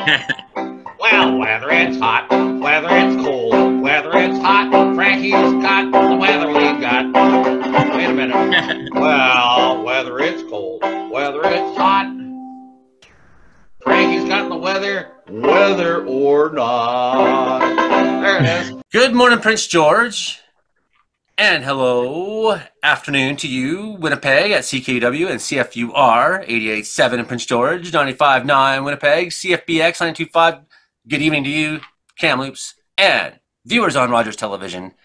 Well, whether it's hot, whether it's cold, whether it's hot, Frankie's got the weather we got. Wait a minute. Well, whether it's cold, whether it's hot, Frankie's got the weather, whether or not. There it is. Good morning, Prince George. And hello, afternoon to you, Winnipeg at CKW and CFUR 88.7 in Prince George, 95.9 Winnipeg, CFBX 925. Good evening to you, Kamloops, and viewers on Rogers Television.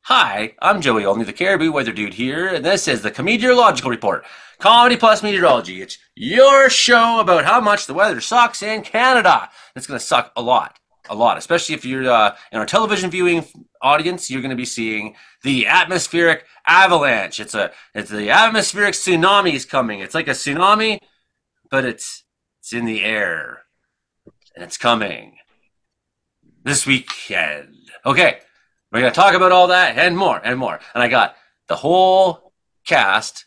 Hi, I'm Joey Olney, the Caribou Weather Dude here, and this is the COMEDEOROLOGICAL Report. Comedy plus meteorology. It's your show about how much the weather sucks in Canada. It's going to suck a lot, especially if you're in our television viewing audience. You're going to be seeing the atmospheric avalanche. It's the atmospheric tsunami is coming. It's like a tsunami, but it's in the air, and it's coming this weekend. Okay, we're going to talk about all that and more and more. And I got the whole cast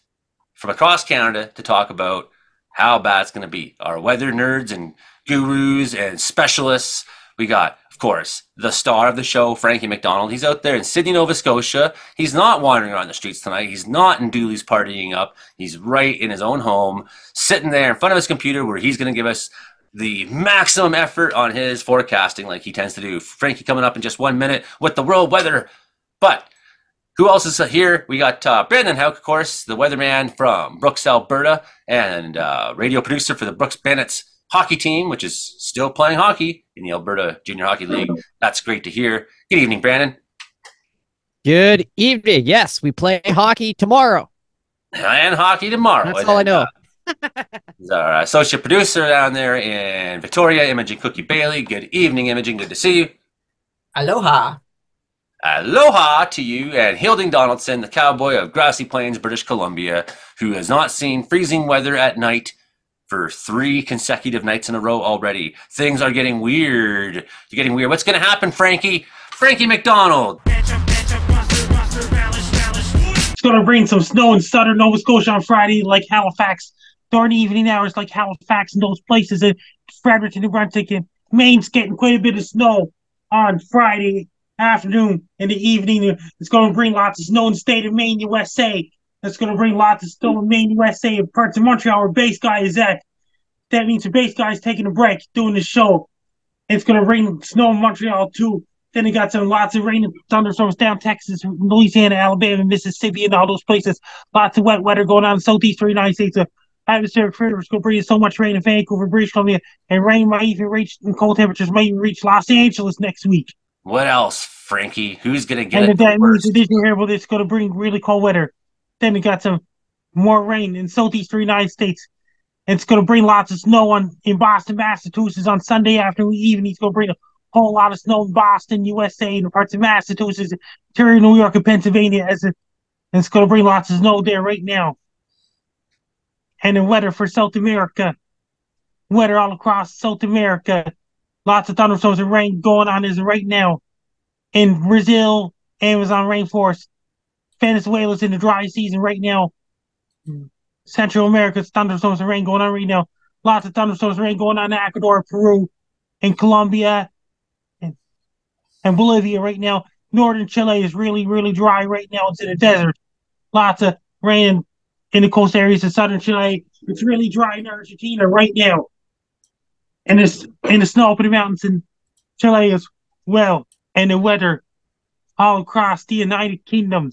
from across Canada to talk about how bad it's going to be. Our weather nerds and gurus and specialists. We got, of course, the star of the show, Frankie McDonald. He's out there in Sydney, Nova Scotia. He's not wandering around the streets tonight. He's not in Dooley's partying up. He's right in his own home, sitting there in front of his computer where he's going to give us the maximum effort on his forecasting like he tends to do. Frankie coming up in just 1 minute with the world weather. But who else is here? We got Brandon Houck, of course, the weatherman from Brooks, Alberta, and radio producer for the Brooks Bandits hockey team, which is still playing hockey in the Alberta Junior Hockey League. That's great to hear. Good evening, Brandon. Good evening. Yes, we play hockey tomorrow. And hockey tomorrow. That's all I know. He's our associate producer down there in Victoria, Imogen Cookie Bailey. Good evening, Imogen. Good to see you. Aloha. Aloha to you, and Hilding Donaldson, the cowboy of Grassy Plains, British Columbia, who has not seen freezing weather at night for 3 consecutive nights in a row already. Things are getting weird. You're getting weird. What's going to happen, Frankie? Frankie McDonald. It's going to bring some snow in southern Nova Scotia on Friday, like Halifax. During the evening hours, like Halifax and those places in Fredericton, New Brunswick, and Maine's getting quite a bit of snow on Friday afternoon and the evening. It's going to bring lots of snow in the state of Maine, USA. It's going to bring lots of snow in Maine, USA, and parts of Montreal where Base Guy is at. That means the Base Guy is taking a break doing the show. It's going to bring snow in Montreal too. Then it got lots of rain and thunderstorms down Texas, Louisiana, Alabama, Mississippi, and all those places. Lots of wet weather going on in the southeastern United States. Atmospheric pressure is going to bring so much rain in Vancouver, British Columbia, and rain might even reach, and cold temperatures might even reach Los Angeles next week. What else, Frankie? Who's going to get and it that first? Means additional here, well, it's going to bring really cold weather. Then it got some more rain in southeastern United States. It's going to bring lots of snow in Boston, Massachusetts on Sunday afternoon evening. It's going to bring a whole lot of snow in Boston, USA, and parts of Massachusetts, Ontario, New York, and Pennsylvania. And it's going to bring lots of snow there right now. And the weather for South America. Weather all across South America. Lots of thunderstorms and rain going on is right now. In Brazil, Amazon rainforest. Venezuela's in the dry season right now. Central America's thunderstorms and rain going on right now. Lots of thunderstorms and rain going on in Ecuador, Peru, and Colombia, and Bolivia right now. Northern Chile is really, really dry right now. It's in the desert. Lots of rain in the coast areas of southern Chile. It's really dry in Argentina right now. And it's in the snow up in the mountains in Chile as well. And the weather all across the United Kingdom,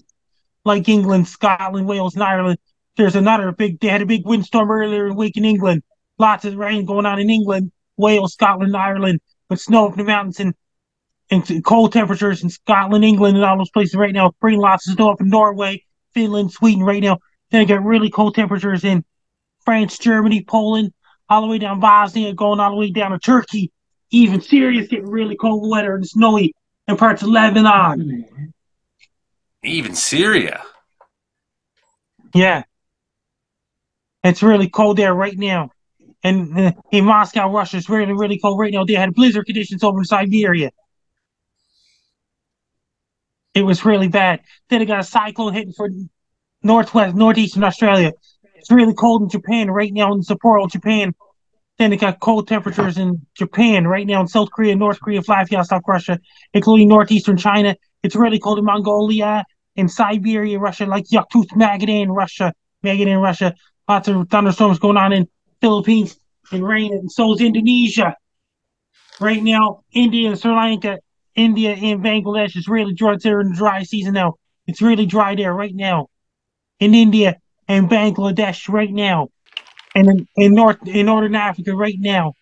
like England, Scotland, Wales, and Ireland. They had a big windstorm earlier in the week in England. Lots of rain going on in England, Wales, Scotland, Ireland, with snow up in the mountains and cold temperatures in Scotland, England, and all those places right now. Bring lots of snow up in Norway, Finland, Sweden right now. Then you get really cold temperatures in France, Germany, Poland, all the way down Bosnia, going all the way down to Turkey. Even Syria's getting really cold weather and snowy in parts of Lebanon. Even Syria? Yeah. It's really cold there right now. And in Moscow, Russia, it's really, really cold right now. They had blizzard conditions over in Siberia. It was really bad. Then it got a cyclone hitting for northeastern Australia. It's really cold in Japan right now, in Sapporo, Japan. Then it got cold temperatures in Japan right now, in South Korea, North Korea, Vladivostok, Russia, including northeastern China. It's really cold in Mongolia, in Siberia, Russia, like Yakutia, Magadan, Russia. Lots of thunderstorms going on in Philippines and rain, and so is Indonesia. Right now, India and Sri Lanka, India and Bangladesh is really dry. They're in the dry season now. It's really dry there right now. In India and Bangladesh right now. And in Northern Africa right now.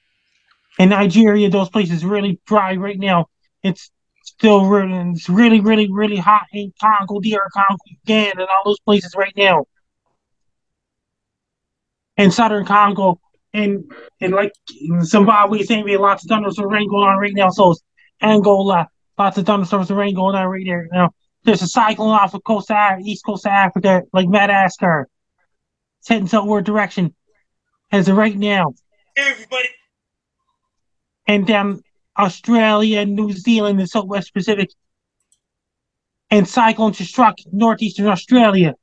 In Nigeria, those places really dry right now. It's still really hot in Congo, DR Congo, Uganda, and all those places right now. In southern Congo and like Zimbabwe, Zambia, lots of thunderstorms rain going on right now. So it's Angola, lots of thunderstorms and rain going on right there now. There's a cyclone off the east coast of Africa, like Madagascar. It's heading southward direction as of right now. Hey, everybody. And down Australia, New Zealand, and Southwest Pacific. And cyclones have struck northeastern Australia.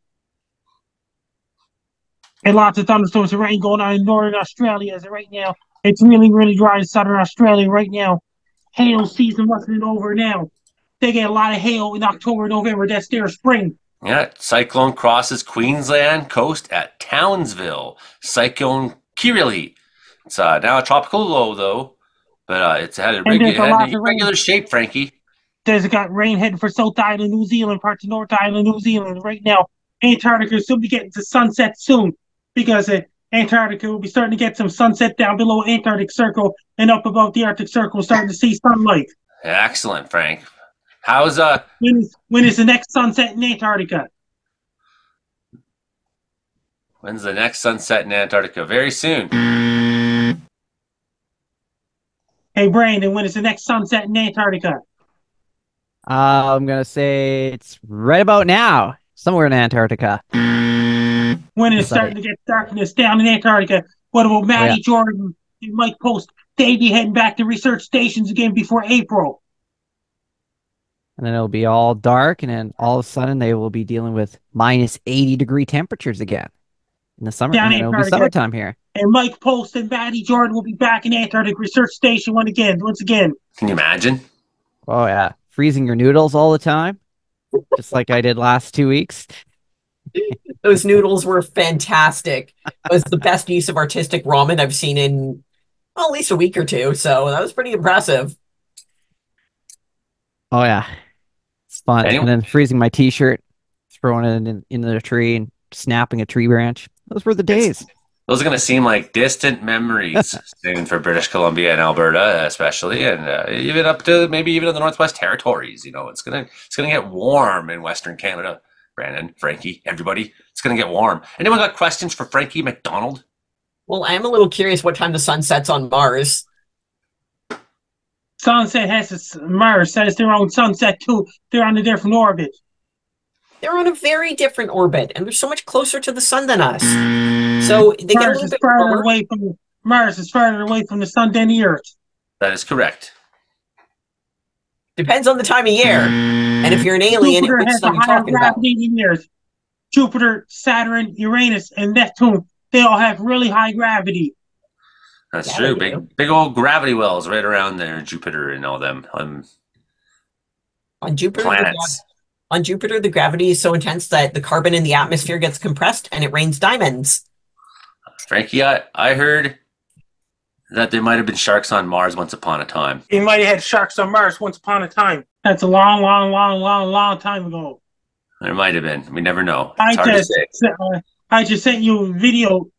And lots of thunderstorms and rain going on in northern Australia as of right now. It's really dry in southern Australia right now. Hail season wasn't over now. They get a lot of hail in October, November. That's their spring. Yeah, cyclone crosses Queensland coast at Townsville. Cyclone Kirili. It's now a tropical low, though, but it's had a regular shape, Frankie. There's got rain heading for South Island, New Zealand, parts of North Island, New Zealand right now. Antarctica will be getting to sunset soon because Antarctica will be starting to get some sunset down below Antarctic Circle and up above the Arctic Circle, starting to see sunlight. Excellent, Frank. How's when is the next sunset in Antarctica? When's the next sunset in Antarctica? Very soon. Hey, Brandon, when is the next sunset in Antarctica? I'm gonna say it's right about now, somewhere in Antarctica. When it's starting to get darkness down in Antarctica. What about Matty Jordan and Mike Post? They'd be heading back to research stations again before April. And then it'll be all dark, and then all of a sudden they will be dealing with minus 80-degree temperatures again in the summer. And it'll be summertime here. And Mike Post and Matty Jordan will be back in Antarctic Research Station once again. Can you imagine? Oh yeah, freezing your noodles all the time, just like I did last 2 weeks. Those noodles were fantastic. It was the best use of artistic ramen I've seen in at least a week or two. So that was pretty impressive. Oh yeah, it's fun. And then freezing my T-shirt, throwing it into the tree, and snapping a tree branch. Those were the days. Those are going to seem like distant memories soon for British Columbia and Alberta, especially, and even up to maybe even in the Northwest Territories. You know, it's gonna get warm in Western Canada. Brandon, Frankie, everybody, it's gonna get warm. Anyone got questions for Frankie McDonald? Well, I'm a little curious what time the sun sets on Mars. Sunset Mars has their own sunset too. They're on a different orbit. They're on a very different orbit, and they're so much closer to the sun than us. So they get a little bit farther away from Mars is farther away from the sun than the Earth. That is correct. Depends on the time of year. And if you're an alien, Jupiter has a higher gravity than the Earth. Jupiter, Saturn, Uranus, and Neptune, they all have really high gravity. That's true. Big old gravity wells right around there, Jupiter and all them. On Jupiter, planets. On Jupiter, the gravity is so intense that the carbon in the atmosphere gets compressed and it rains diamonds. Frankie, I heard that there might have been sharks on Mars once upon a time. You might have had sharks on Mars once upon a time. That's a long time ago. There might have been. We never know. I just sent you a video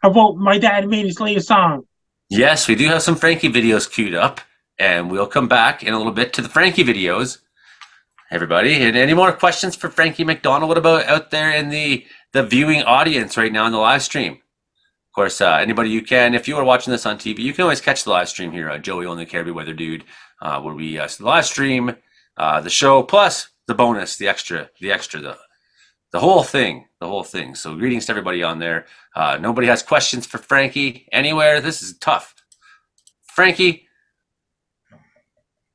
about my dad made his latest song. Yes, we do have some Frankie videos queued up, and we'll come back in a little bit to the Frankie videos. Everybody, and any more questions for Frankie McDonald? What about out there in the viewing audience right now in the live stream? Of course, anybody you can, if you are watching this on TV, you can always catch the live stream here on Joey Only Caribbean Weather Dude, where we live stream the show plus the bonus, the extra, the whole thing, So greetings to everybody on there. Nobody has questions for Frankie anywhere. This is tough. Frankie,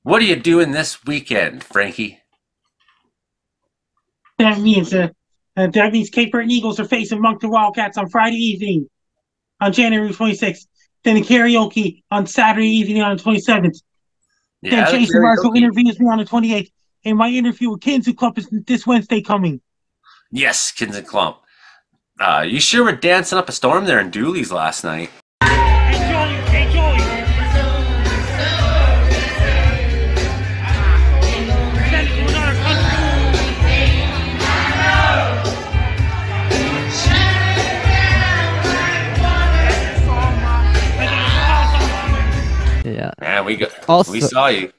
what are you doing this weekend, Frankie? That means Cape Breton Eagles are facing Moncton Wildcats on Friday evening on January 26th. Then the karaoke on Saturday evening on the 27th. Yeah, Then Jason Marshall interviews me on the 28th. And my interview with Kids and Club is this Wednesday coming. Yes, Kids and Clump. You sure were dancing up a storm there in Dooley's last night. Hey, Joey. Send it to another country. Yeah. Man, we Also, saw you.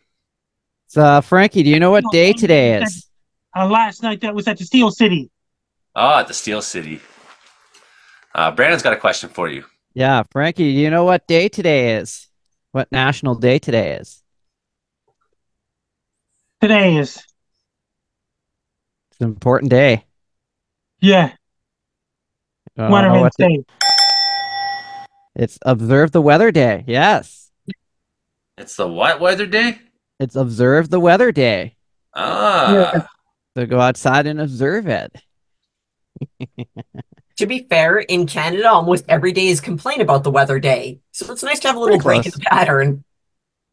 So, Frankie, do you know what day today is? Last night that was at the Steel City. Oh, at the Steel City. Brandon's got a question for you. Yeah, Frankie, do you know what day today is? What national day today is? Today is. It's an important day. Yeah. Weatherman's Day. It's Observe the Weather Day. Yes. It's the what weather day? It's Observe the Weather Day. Ah. So go outside and observe it. To be fair, in Canada, almost every day is complain about the weather day. So it's nice to have a little break in the pattern.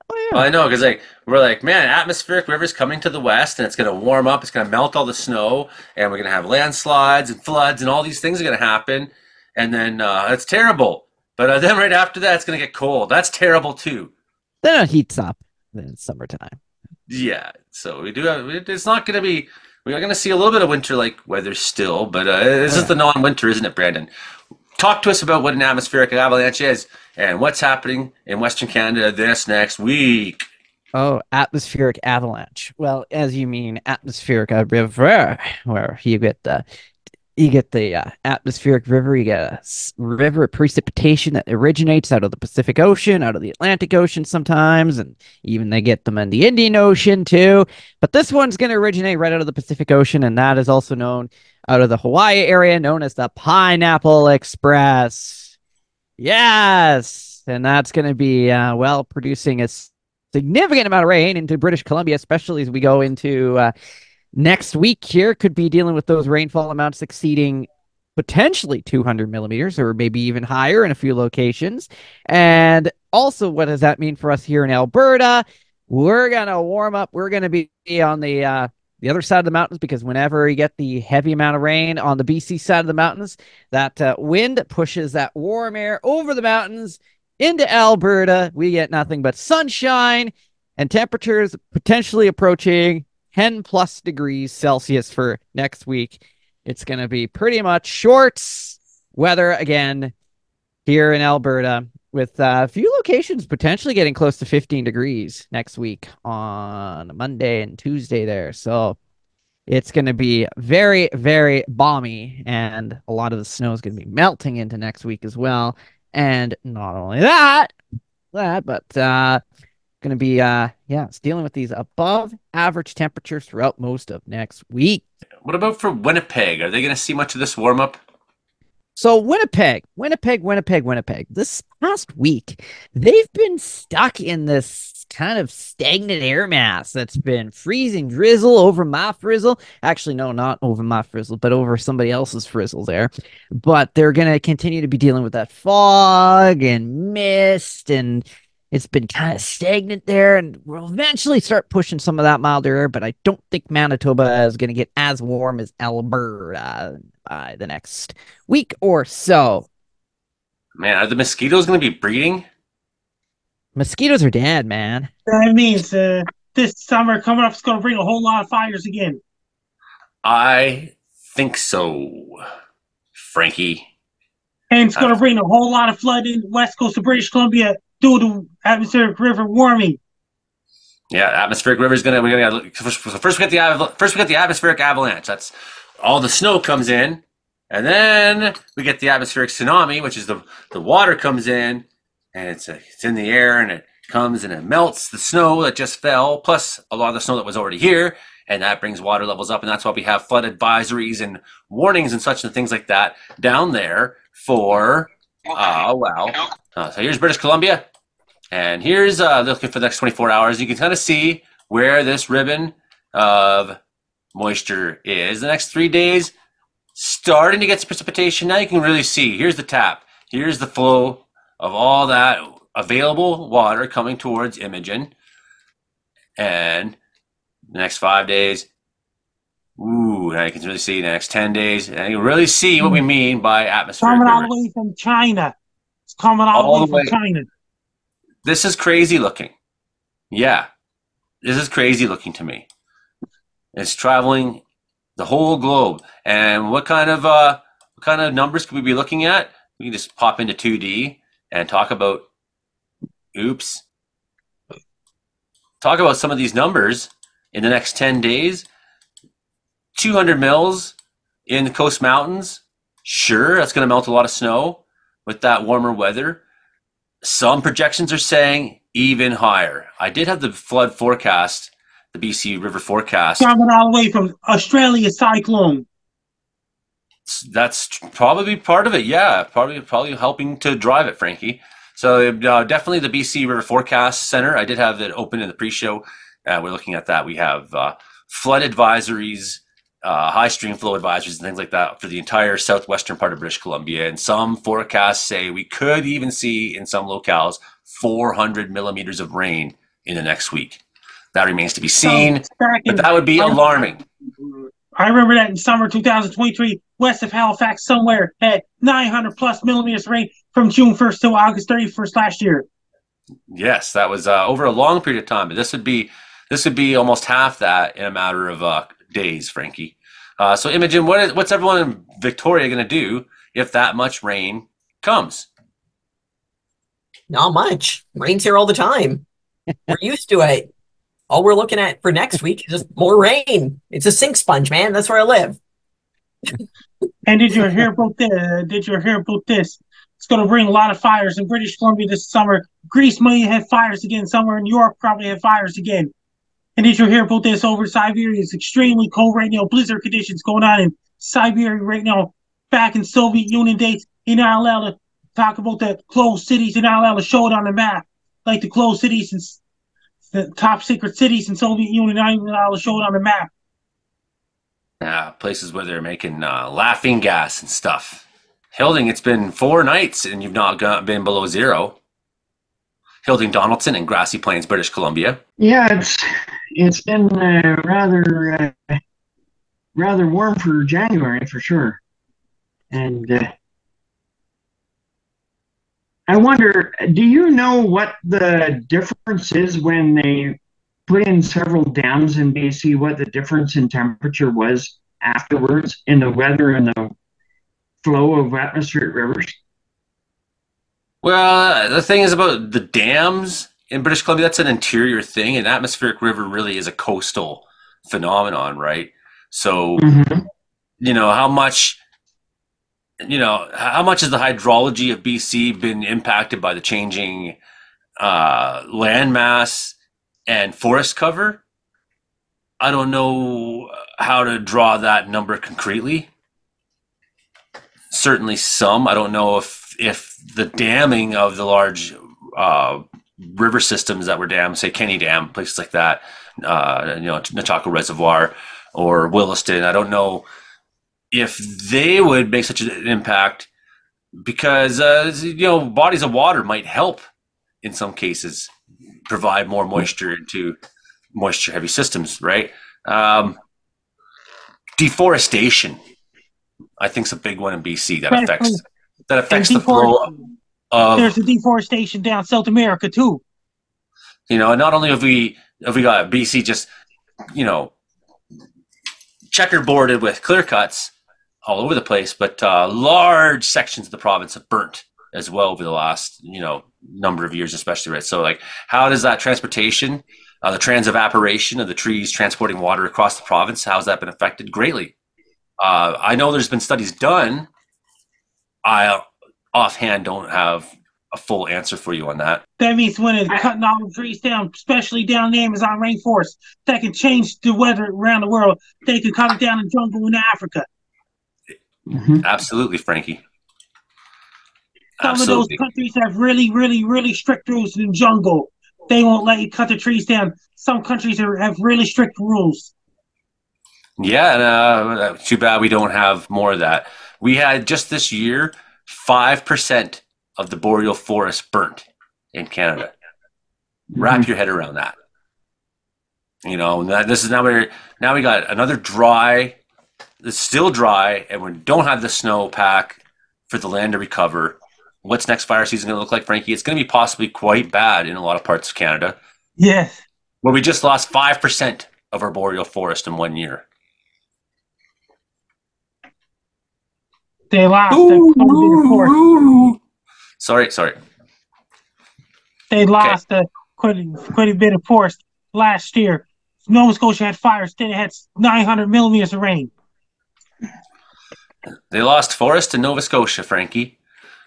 Oh, yeah. Well, I know, because we're like, man, atmospheric river's coming to the west, and it's going to warm up. It's going to melt all the snow, and we're going to have landslides and floods, and all these things are going to happen. And then it's terrible. But then right after that, it's going to get cold. That's terrible too. Then it heats up. Then it's summertime. Yeah. So we do have. It's not going to be. We are going to see a little bit of winter-like weather still, but this is the non-winter, isn't it, Brandon? Talk to us about what an atmospheric avalanche is and what's happening in Western Canada this next week. Oh, atmospheric avalanche. Well, as you mean atmospheric river, where you get the atmospheric river, you get a river precipitation that originates out of the Pacific Ocean, out of the Atlantic Ocean sometimes, and even they get them in the Indian Ocean too. But this one's going to originate right out of the Pacific Ocean, and that is also known out of the Hawaii area, known as the Pineapple Express. Yes! And that's going to be, producing a significant amount of rain into British Columbia, especially as we go into next week here. Could be dealing with those rainfall amounts exceeding potentially 200 millimeters or maybe even higher in a few locations. And also, what does that mean for us here in Alberta? We're going to warm up. We're going to be on the other side of the mountains, because whenever you get the heavy amount of rain on the BC side of the mountains, that wind pushes that warm air over the mountains into Alberta. We get nothing but sunshine and temperatures potentially approaching 10 plus degrees Celsius for next week. It's going to be pretty much shorts weather again here in Alberta, with a few locations potentially getting close to 15 degrees next week on Monday and Tuesday there. So it's going to be very, very balmy, and a lot of the snow is going to be melting into next week as well. And not only that, but going to be, it's dealing with these above average temperatures throughout most of next week. What about for Winnipeg? Are they going to see much of this warm up? So Winnipeg. This past week, they've been stuck in this kind of stagnant air mass that's been freezing drizzle over my frizzle. Actually, no, not over my frizzle, but over somebody else's frizzle there. But they're going to continue to be dealing with that fog and mist, and it's been kind of stagnant there, and we'll eventually start pushing some of that milder air, but I don't think Manitoba is going to get as warm as Alberta by the next week or so. Man, are the mosquitoes going to be breeding? Mosquitoes are dead, man. That means this summer coming up is going to bring a whole lot of fires again. I think so, Frankie. And it's going to bring a whole lot of flood in the west coast of British Columbia due to atmospheric river warming. Yeah, atmospheric river is going to. First we get the atmospheric avalanche. That's all the snow comes in, and then we get the atmospheric tsunami, which is the water comes in, and it's in the air, and it comes and it melts the snow that just fell, plus a lot of the snow that was already here, and that brings water levels up, and that's why we have flood advisories and warnings and such and things like that down there for. So here's British Columbia, and here's looking for the next 24 hours. You can kind of see where this ribbon of moisture is. The next 3 days, starting to get some precipitation. Now you can really see. Here's the tap. Here's the flow of all that available water coming towards Imogen. And the next 5 days, now you can really see the next 10 days, and you can really see what we mean by atmospheric Coming all rivers. the way from China. It's coming all the way from China. This is crazy looking. Yeah, this is crazy looking to me. It's traveling the whole globe. And what kind of numbers could we be looking at? We can just pop into 2D and talk about some of these numbers in the next 10 days. 200 mils in the coast mountains. Sure, that's going to melt a lot of snow with that warmer weather. Some projections are saying even higher. I did have the flood forecast, the BC River forecast. Coming all the way from Australia cyclone. That's probably part of it. Yeah, probably helping to drive it, Frankie. So definitely the BC River Forecast Center. I did have it open in the pre-show. We're looking at that. We have flood advisories, high stream flow advisories, and things like that for the entire southwestern part of British Columbia. And some forecasts say we could even see in some locales 400 millimeters of rain in the next week. That remains to be seen, but that would be alarming. I remember that in summer 2023, west of Halifax, somewhere had 900 plus millimeters of rain from June 1st to August 31st last year. Yes, that was over a long period of time. But this would be almost half that in a matter of days, Frankie. So Imogen, what's everyone in Victoria going to do if that much rain comes? Not much. Rain's here all the time. We're used to it. All we're looking at for next week is just more rain. It's a sink sponge, man. That's where I live. And did you hear about this? It's going to bring a lot of fires in British Columbia this summer. Greece may have fires again. Somewhere in Europe probably have fires again. And did you hear about this over Siberia? It's extremely cold right now. Blizzard conditions going on in Siberia right now. Back in Soviet Union days, you're not allowed to talk about the closed cities. You're not allowed to show it on the map. Like the closed cities and the top secret cities in Soviet Union, not even allowed to show it on the map. Places where they're making laughing gas and stuff. Hilding, it's been 4 nights and you've not been below zero. Hilding Donaldson in Grassy Plains, British Columbia. Yeah, it's been rather warm for January for sure. And I wonder, do you know what the difference is when they put in several dams in BC, what the difference in temperature was afterwards in the weather and the flow of atmospheric rivers? Well, the thing is about the dams in British Columbia, that's an interior thing. An atmospheric river really is a coastal phenomenon, right? So, how much has the hydrology of BC been impacted by the changing landmass and forest cover? I don't know how to draw that number concretely. Certainly some. I don't know if the damming of the large river systems that were dammed, say Kenny Dam, places like that, Nataka Reservoir or Williston, I don't know if they would make such an impact because, bodies of water might help in some cases provide more moisture into moisture-heavy systems, right? Deforestation, I think, is a big one in BC that affects the flow of. There's a deforestation down South America too. Not only have we got BC just, checkerboarded with clear cuts all over the place, but large sections of the province have burnt as well over the last, number of years, especially, right? So, how does that transportation, the transevaporation of the trees transporting water across the province, how has that been affected? Greatly. I know there's been studies done. I offhand don't have a full answer for you on that. That means when it's cutting all the trees down, especially down the Amazon rainforest, that can change the weather around the world. They can cut it down in jungle in Africa. Absolutely, Frankie. Some of those countries have really, really, really strict rules in the jungle. They won't let you cut the trees down. Some countries have really strict rules. Yeah, too bad we don't have more of that. We had just this year 5% of the boreal forest burnt in Canada. Wrap your head around that. You know, this is now we got another dry. It's still dry, and we don't have the snow pack for the land to recover. What's next fire season going to look like, Frankie? It's going to be possibly quite bad in a lot of parts of Canada. Yes. Where we just lost 5% of our boreal forest in 1 year. They lost quite a bit of forest. Sorry. They lost quite a bit of forest last year. Nova Scotia had fires. Then it had 900 millimeters of rain. They lost forest in Nova Scotia, Frankie.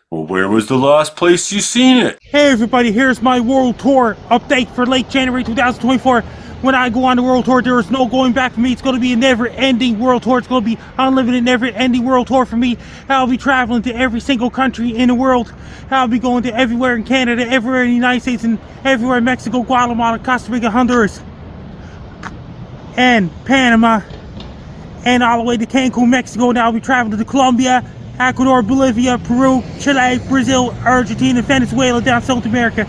Well, where was the last place you seen it? Hey everybody, here's my world tour update for late January 2024. When I go on the world tour, there is no going back for me. It's going to be a never-ending world tour. It's going to be unlimited, never-ending world tour for me. I'll be traveling to every single country in the world. I'll be going to everywhere in Canada, everywhere in the United States, and everywhere in Mexico, Guatemala, Costa Rica, Honduras, and Panama, and all the way to Cancun, Mexico. And I'll be traveling to Colombia, Ecuador, Bolivia, Peru, Chile, Brazil, Argentina, Venezuela, down South America.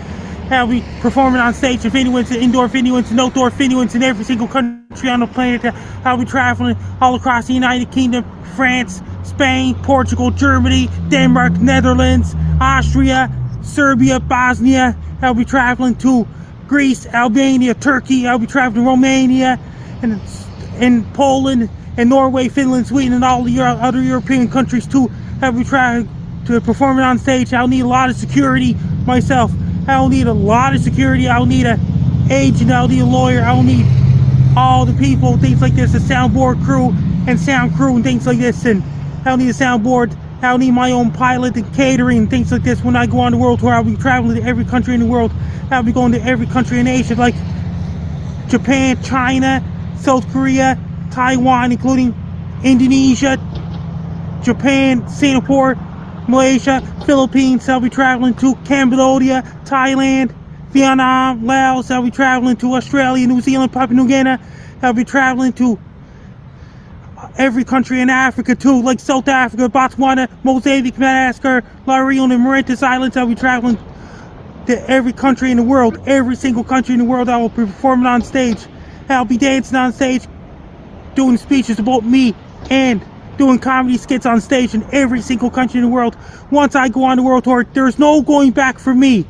I'll be performing on stage, if anyone's indoor, if anyone's an outdoor, if anyone's in every single country on the planet. I'll be traveling all across the United Kingdom, France, Spain, Portugal, Germany, Denmark, Netherlands, Austria, Serbia, Bosnia. I'll be traveling to Greece, Albania, Turkey. I'll be traveling to Romania, and Poland, and Norway, Finland, Sweden, and all the other European countries too. I'll be trying to perform it on stage. I'll need a lot of security myself. I'll need a lot of security. I'll need an agent. I'll need a lawyer. I'll need all the people, things like this, a soundboard crew and sound crew and things like this. And I'll need a soundboard. I'll need my own pilot and catering and things like this. When I go on the world tour, I'll be traveling to every country in the world. I'll be going to every country in Asia, like Japan, China, South Korea, Taiwan, including Indonesia, Japan, Singapore, Malaysia, Philippines. I'll be traveling to Cambodia, Thailand, Vietnam, Laos. I'll be traveling to Australia, New Zealand, Papua New Guinea. I'll be traveling to every country in Africa too, like South Africa, Botswana, Mozambique, Madagascar, La Reunion, and Mauritius Islands. I'll be traveling to every country in the world, every single country in the world. I will be performing on stage. I'll be dancing on stage, doing speeches about me, and doing comedy skits on stage in every single country in the world. Once I go on the world tour, there's no going back for me.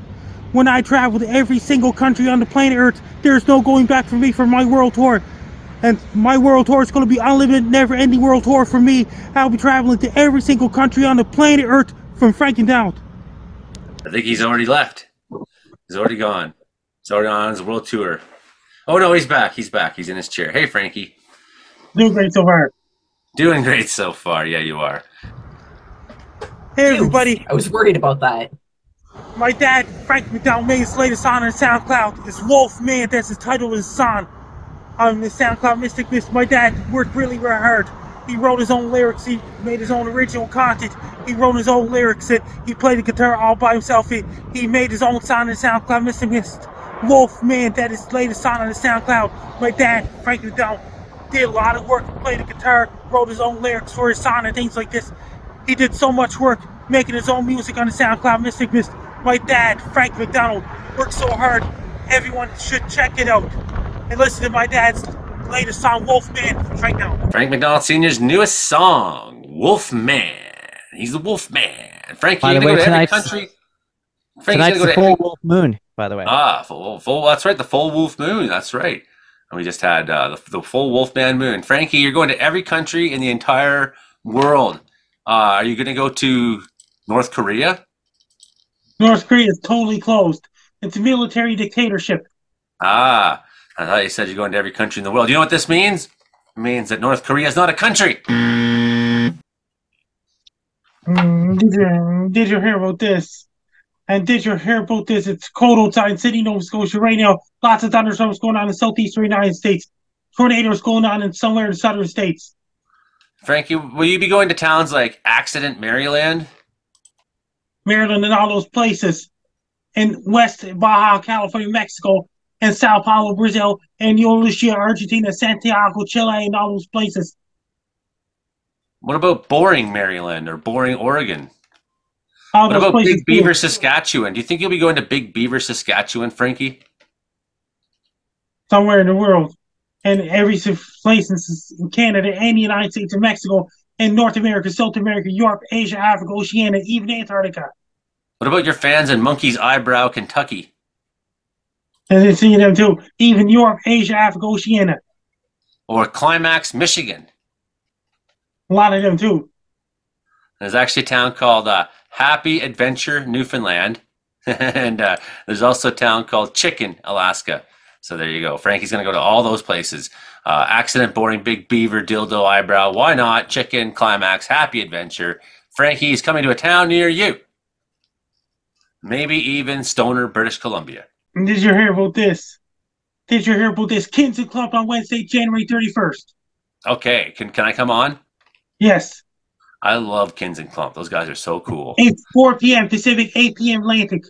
When I travel to every single country on the planet Earth, there's no going back for me for my world tour. And my world tour is going to be unlimited, never-ending world tour for me. I'll be traveling to every single country on the planet Earth from Frankie down. I think he's already left. He's already gone. He's already on his world tour. Oh no, he's back. He's back. He's in his chair. Hey, Frankie. Doing great so far. Doing great so far. Yeah, you are. Hey everybody. I was worried about that. My dad, Frank McDowell, made his latest song on SoundCloud. It's Wolfman. That's the title of his song on the SoundCloud Mystic Mist. My dad worked really hard. He wrote his own lyrics. He made his own original content. He wrote his own lyrics. And he played the guitar all by himself. He made his own song on the SoundCloud Mystic Mist. Wolfman. That is his latest song on the SoundCloud. My dad, Frank McDowell, did a lot of work, played the guitar, wrote his own lyrics for his song and things like this. He did so much work making his own music on the SoundCloud Mystic Mist. My dad, Frank McDonald, worked so hard. Everyone should check it out and listen to my dad's latest song, Wolfman, from Frank McDonald. Frank McDonald Sr.'s newest song, Wolfman. He's the Wolfman. Frankie, you're going to go to every country. Tonight's the full wolf moon, by the way. Full. That's right, the full wolf moon. That's right. And we just had the full Wolfman moon. Frankie, you're going to every country in the entire world. Are you going to go to North Korea? North Korea is totally closed. It's a military dictatorship. I thought you said you're going to every country in the world. You know what this means? It means that North Korea is not a country. Did you hear about this? And did you hear about this? It's cold outside in Sydney, Nova Scotia right now. Lots of thunderstorms going on in the southeastern United States. Tornadoes going on in somewhere in the southern states. Frankie, will you be going to towns like Accident, Maryland? Maryland and all those places. In West Baja, California, Mexico, and Sao Paulo, Brazil, and Lucia, Argentina, Santiago, Chile, and all those places. What about Boring, Maryland, or Boring, Oregon? All What those about places Big too. Beaver, Saskatchewan? Do you think you'll be going to Big Beaver, Saskatchewan, Frankie? Somewhere in the world, and every place in Canada and the United States and Mexico and North America, South America, Europe, Asia, Africa, Oceania, even Antarctica. What about your fans in Monkey's Eyebrow, Kentucky? And then seeing them too, even Europe, Asia, Africa, Oceania. Or Climax, Michigan? A lot of them too. There's actually a town called Happy Adventure, Newfoundland. And there's also a town called Chicken, Alaska. So there you go. Frankie's going to go to all those places. Accident, Boring, Big Beaver, Dildo, Eyebrow. Why not? Chicken, Climax, Happy Adventure. Frankie's coming to a town near you. Maybe even Stoner, British Columbia. And did you hear about this? Did you hear about this? Kinsey Club on Wednesday, January 31st. Okay, can I come on? Yes. I love Kins and Clump. Those guys are so cool. 4 p.m. Pacific, 8 p.m. Atlantic.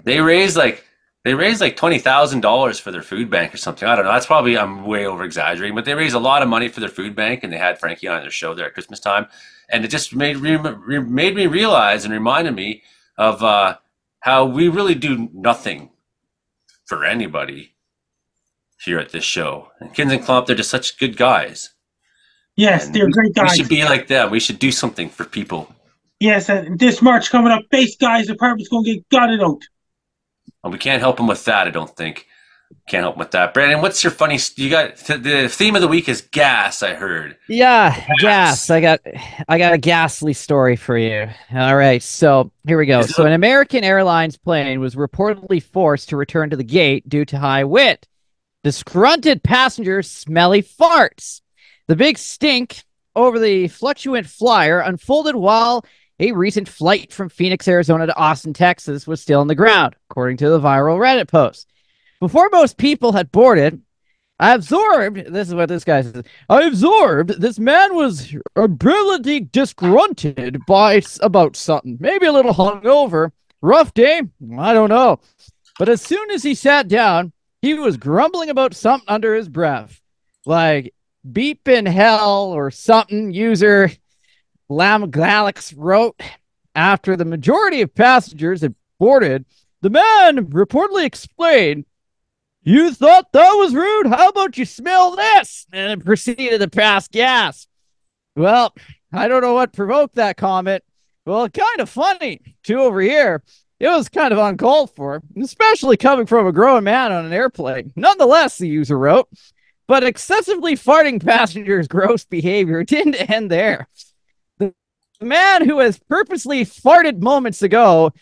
They raised like $20,000 for their food bank or something. I don't know. That's probably, I'm way over exaggerating, but they raised a lot of money for their food bank, and they had Frankie on their show there at Christmas time, and it just made me realize and reminded me of how we really do nothing for anybody here at this show. And Kins and Clump, they're just such good guys. Yes, And they're great guys. We should be like them. We should do something for people. Yes, and this March coming up, base guys' apartment's going to get gutted out. Well, we can't help them with that, I don't think. Can't help them with that. Brandon, what's your funny... You got the theme of the week is gas, I heard. Yeah, gas. I got a ghastly story for you. All right, so here we go. So an American Airlines plane was reportedly forced to return to the gate due to high wind. Disgruntled passengers' smelly farts. The big stink over the fluctuant flyer unfolded while a recent flight from Phoenix, Arizona to Austin, Texas was still on the ground, according to the viral Reddit post. Before most people had boarded, this is what this guy says, I absorbed this man was ability disgruntled about something, maybe a little hungover. Rough day? I don't know. But as soon as he sat down, he was grumbling about something under his breath. Like, beep in hell or something, user Lam Galax wrote. After the majority of passengers had boarded, the man reportedly explained, you thought that was rude? How about you smell this? And proceeded to pass gas. Well, I don't know what provoked that comment. Well, kind of funny, too, over here. It was kind of uncalled for, especially coming from a grown man on an airplane. Nonetheless, the user wrote, but excessively farting passengers' gross behavior didn't end there. The man who has purposely farted moments ago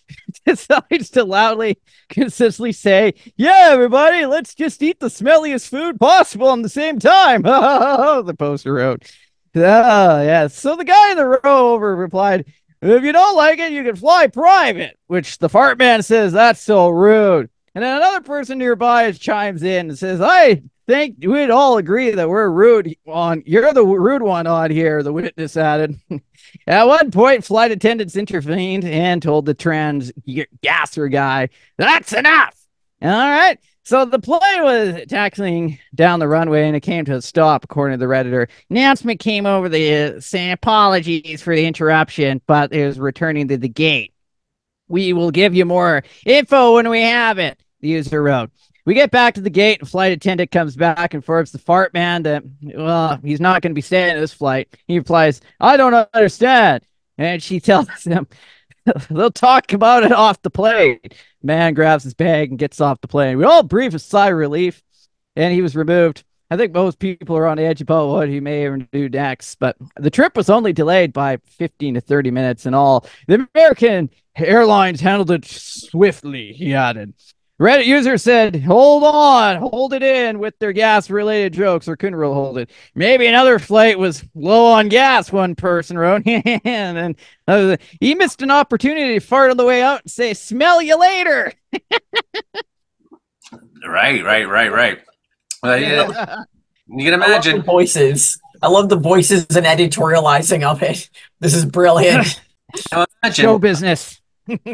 decides to loudly, consistently say, yeah, everybody, let's just eat the smelliest food possible at the same time. The poster wrote. Yeah. So the guy in the row over replied, if you don't like it, you can fly private, which the fart man says, that's so rude. And then another person nearby chimes in and says, I think we'd all agree that we're rude on, you're the rude one on here, the witness added. At one point, flight attendants intervened and told the trans gasser guy, that's enough. All right. So the plane was taxiing down the runway and it came to a stop, according to the Redditor. Announcement came over the saying apologies for the interruption, but it was returning to the gate. We will give you more info when we have it, the user wrote. We get back to the gate and flight attendant comes back and informs the fart man that, well, he's not going to be staying at this flight. He replies, I don't understand. And she tells him, they'll talk about it off the plane. Man grabs his bag and gets off the plane. We all breathe a sigh of relief, and he was removed. I think most people are on edge about what he may even do next, but the trip was only delayed by 15 to 30 minutes in all. The American Airlines handled it swiftly, he added. Reddit user said, hold on, hold it in with their gas-related jokes, or couldn't really hold it. Maybe another flight was low on gas, one person wrote. And then he missed an opportunity to fart on the way out and say, smell you later. Right. Well, yeah, you can imagine. I love the voices. I love the voices and editorializing of it. This is brilliant. Imagine show business.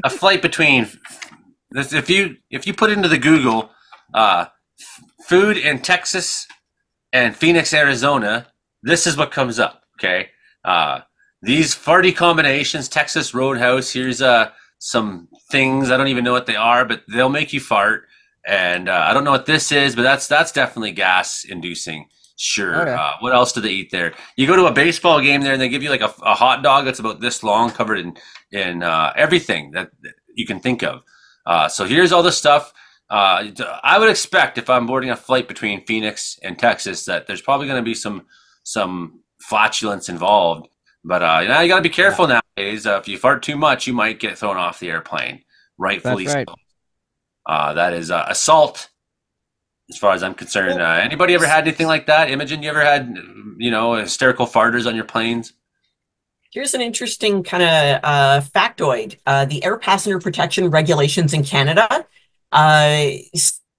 A flight between... If you put into the Google food in Texas and Phoenix, Arizona, this is what comes up. Okay, these farty combinations, Texas Roadhouse. Here's some things I don't even know what they are, but they'll make you fart. And I don't know what this is, but that's definitely gas inducing. Sure. Okay. What else do they eat there? You go to a baseball game there, and they give you like a hot dog that's about this long, covered in everything that you can think of. So here's all the stuff. I would expect if I'm boarding a flight between Phoenix and Texas that there's probably going to be some flatulence involved. But you know, you got to be careful nowadays. If you fart too much, you might get thrown off the airplane. Rightfully That's right. so. That is assault, as far as I'm concerned. Anybody ever had anything like that? Imogen, you ever had, you know, hysterical farters on your planes? Here's an interesting kind of factoid. The air passenger protection regulations in Canada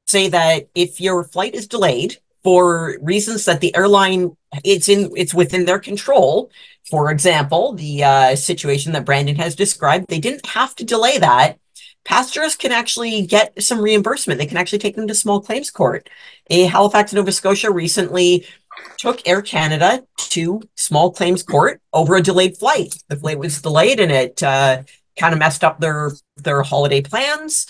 say that if your flight is delayed for reasons that the airline it's within their control. For example, the situation that Brandon has described, they didn't have to delay that. Passengers can actually get some reimbursement. They can actually take them to small claims court. Halifax, Nova Scotia recently took Air Canada to small claims court over a delayed flight. The flight was delayed and it kind of messed up their holiday plans.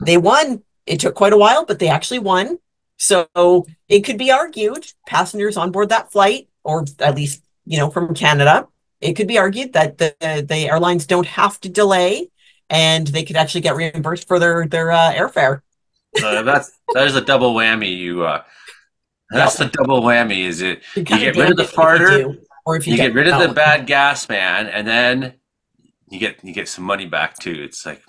They won. It took quite a while, but they actually won. So it could be argued, passengers on board that flight, or at least, you know, from Canada, it could be argued that the airlines don't have to delay and they could actually get reimbursed for their airfare. That is a double whammy. That's the double whammy. Is it you get rid of the farter, or if you get rid of the bad gas man, and then you get some money back too. It's like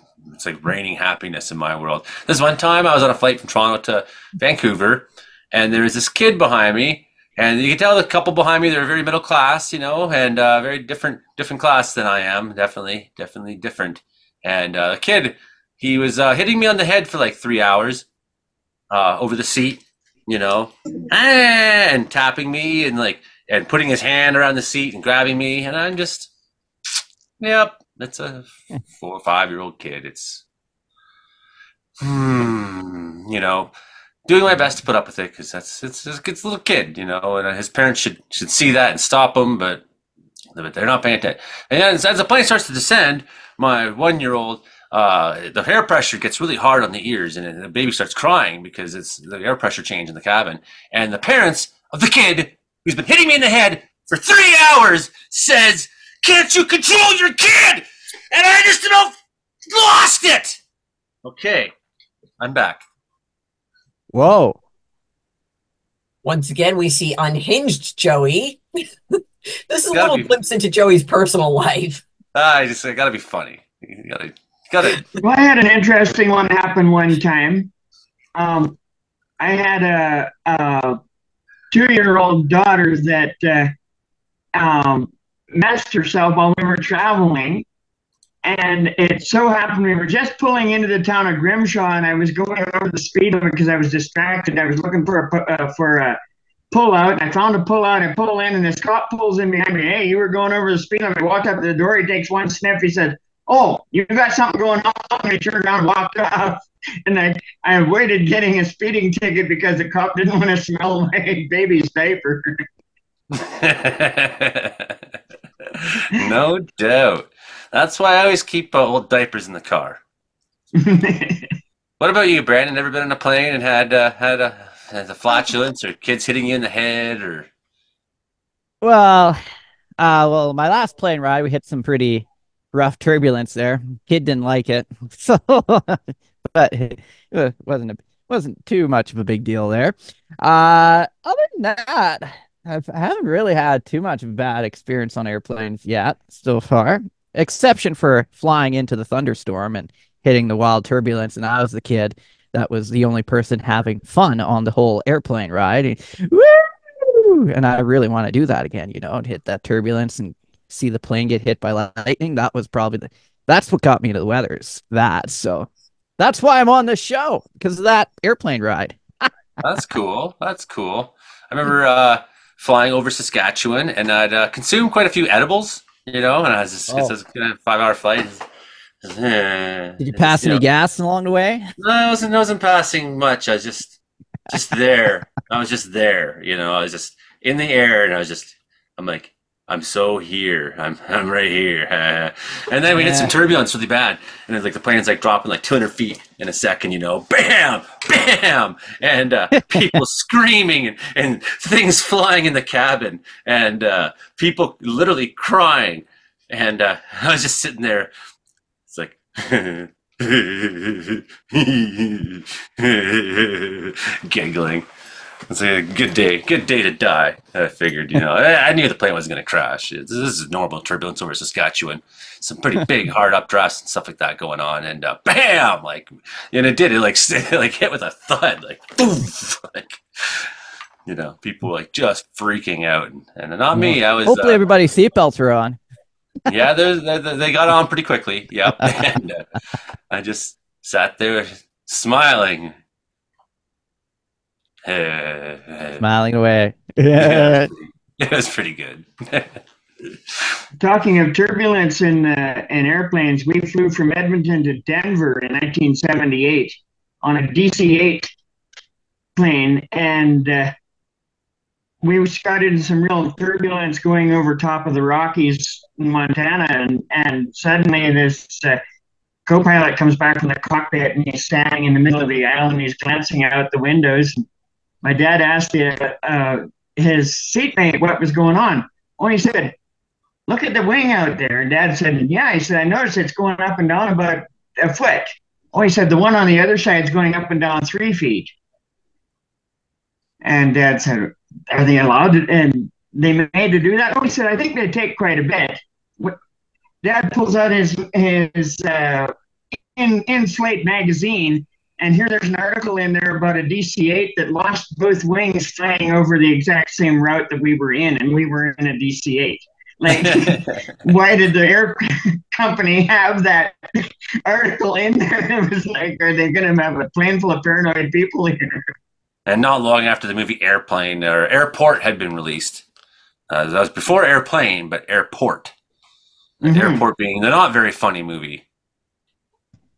raining happiness in my world. This one time I was on a flight from Toronto to Vancouver, and there was this kid behind me, and you can tell the couple behind me, they're very middle class, you know, and very different class than I am. Definitely different. And the kid, he was hitting me on the head for like 3 hours over the seat, you know, and tapping me and putting his hand around the seat and grabbing me. And I'm just, yep, that's a 4 or 5 year old kid. It's, you know, doing my best to put up with it because it's a little kid, you know, and his parents should see that and stop him, but they're not paying attention. And then as the plane starts to descend, my 1 year old, the air pressure gets really hard on the ears, and the baby starts crying because it's the air pressure change in the cabin. And the parents of the kid who's been hitting me in the head for 3 hours says, "Can't you control your kid?" And I just about lost it. Okay, I'm back. Whoa. Once again, we see unhinged Joey. This is a little be glimpse into Joey's personal life. I gotta be funny. You gotta. Well, I had an interesting one happen one time. I had a 2-year-old daughter that messed herself while we were traveling. And it so happened we were just pulling into the town of Grimshaw, and I was going over the speed limit because I was distracted. I was looking for a pull out, and I found a pull out. I pull in, and this cop pulls in behind me. "Hey, you were going over the speed limit." I walked up to the door. He takes one sniff. He said, "Oh, you got something going on." And I turned around and walked off. And I avoided getting a speeding ticket because the cop didn't want to smell my baby's diaper. No doubt. That's why I always keep old diapers in the car. What about you, Brandon? Ever been on a plane and had a flatulence or kids hitting you in the head or? Well, my last plane ride, we hit some pretty rough turbulence there. Kid didn't like it, so but it wasn't too much of a big deal there. Other than that, I haven't really had too much of a bad experience on airplanes yet so far, exception for flying into the thunderstorm and hitting the wild turbulence, and I was the kid that was the only person having fun on the whole airplane ride. Woo! And I really want to do that again, you know, and hit that turbulence and see the plane get hit by lightning. That was probably that's what got me to the weathers. So that's why I'm on this show, because of that airplane ride. That's cool. That's cool. I remember flying over Saskatchewan, and I'd consumed quite a few edibles, you know, and I was just, it's a 5-hour flight. Did you pass any gas along the way? No, I wasn't passing much. I was just there. I was just there, you know. I was just in the air, and I'm like, I'm so here. I'm right here. And then we hit some turbulence really bad. And it's like the plane's like dropping like 200 feet in a second, you know, bam, bam, and people screaming and things flying in the cabin and people literally crying. And I was just sitting there. It's like giggling. It's a good day to die. I figured, you know, I knew the plane wasn't going to crash. This is normal turbulence over Saskatchewan. Some pretty big hard updrafts and stuff like that going on, and bam, like, and it did. It like hit with a thud, like boom, like, you know, people were like just freaking out, and not me. I was hopefully everybody's seatbelts are on. Yeah, they got on pretty quickly. Yep, and I just sat there smiling. Smiling away. Yeah, it was pretty good. Talking of turbulence in airplanes, we flew from Edmonton to Denver in 1978 on a DC-8 plane, and we got into some real turbulence going over top of the Rockies in Montana, and suddenly this co-pilot comes back from the cockpit, and he's standing in the middle of the aisle, and he's glancing out the windows. My dad asked his seatmate what was going on. Oh, he said, "Look at the wing out there." And Dad said, "Yeah." He said, "I noticed it's going up and down about a foot." Oh, he said, "The one on the other side is going up and down 3 feet." And Dad said, "Are they allowed to, and they made to do that?" Oh, he said, "I think they take quite a bit." Dad pulls out his in-flight magazine, and here there's an article in there about a DC-8 that lost both wings flying over the exact same route that we were in, and we were in a DC-8. Like, why did the air company have that article in there? It was like, are they going to have a plane full of paranoid people here? And not long after the movie Airplane or Airport had been released. That was before Airplane, but Airport. Mm-hmm. Airport being the not very funny movie.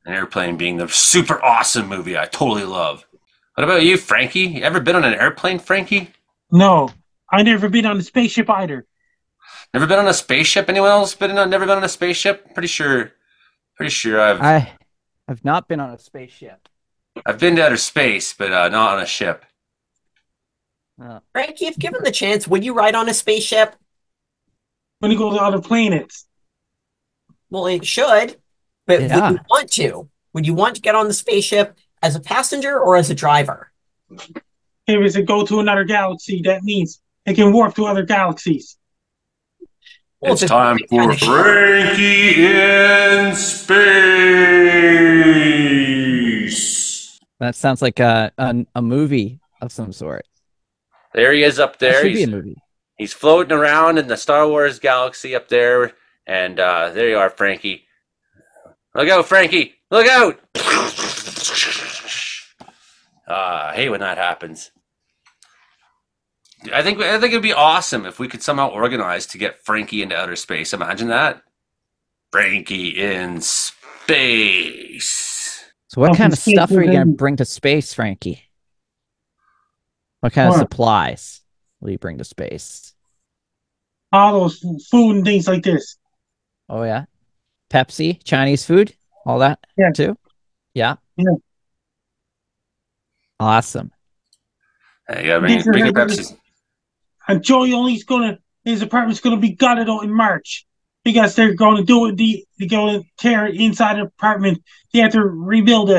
And Airplane being the super awesome movie I totally love. What about you, Frankie? You ever been on an airplane, Frankie? No, I never been on a spaceship either. Never been on a spaceship? Anyone else never been on a spaceship? Pretty sure I've not been on a spaceship. I've been to outer space, but not on a ship. Frankie, if given the chance, would you ride on a spaceship? When you go to other planets. Well, it should, but would you want to? Would you want to get on the spaceship as a passenger or as a driver? If it's a go to another galaxy, that means it can warp to other galaxies. Well, it's time for Frankie in Space. That sounds like a movie of some sort. There he is up there. That should be a movie. He's floating around in the Star Wars galaxy up there. And there you are, Frankie. Look out, Frankie! Look out! I hate when that happens. I think it'd be awesome if we could somehow organize to get Frankie into outer space. Imagine that. Frankie in space. So what kind of stuff are you going to bring to space, Frankie? What kind of supplies will you bring to space? All those food and things like this. Oh, yeah? Pepsi, Chinese food, all that too? Yeah? Yeah. Awesome. Yeah, bring your Pepsi. And Joey his apartment's going to be gutted out in March because they're going to do it. They're going to tear it inside the apartment. They have to rebuild